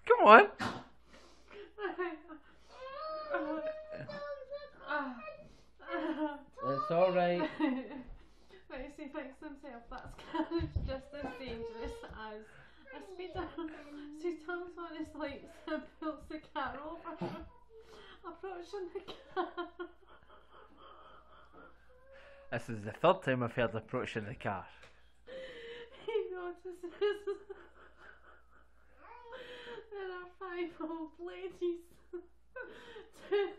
Come on. It's alright. Right, so he thinks to himself that's carriage just as dangerous as a speeder. So he turns on his lights and pulls the car over, approaching the car. This is the third time I've heard approaching the car. He notices there are 5 old ladies to the front.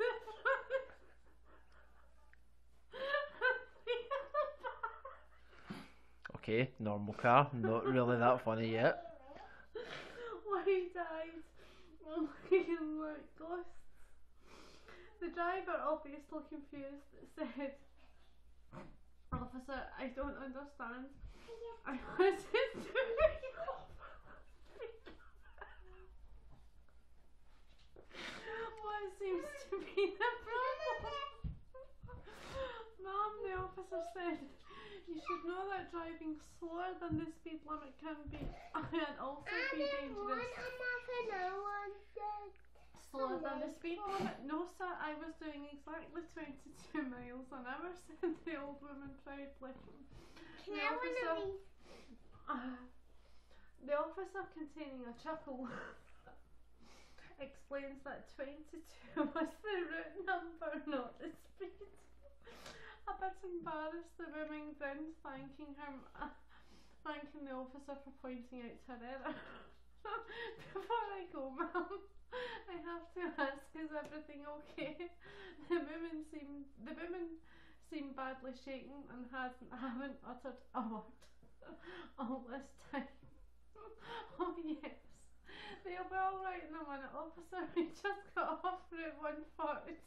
Okay, normal car, not really that funny yet. Wide-eyed, looking like ghosts. The driver, obviously confused, said, "Officer, I don't understand. I wasn't doing what seems to be the problem." Ma'am, the officer said, "You should know that driving slower than the speed limit can be and also be dangerous." Slower than the speed limit? No, sir, I was doing exactly 22 miles an hour, said the old woman proudly. The officer, containing a chuckle, explains that 22 was the route number, not the speed. A bit embarrassed, the woman grinned, thanking the officer for pointing out her error. "Before I go, ma'am, I have to ask, is everything okay?" The woman seemed badly shaken and haven't uttered a word all this time. "Oh yes, they'll be alright in a minute, officer. We just got off Route 142.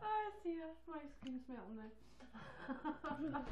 Oh dear, my skin's melting now.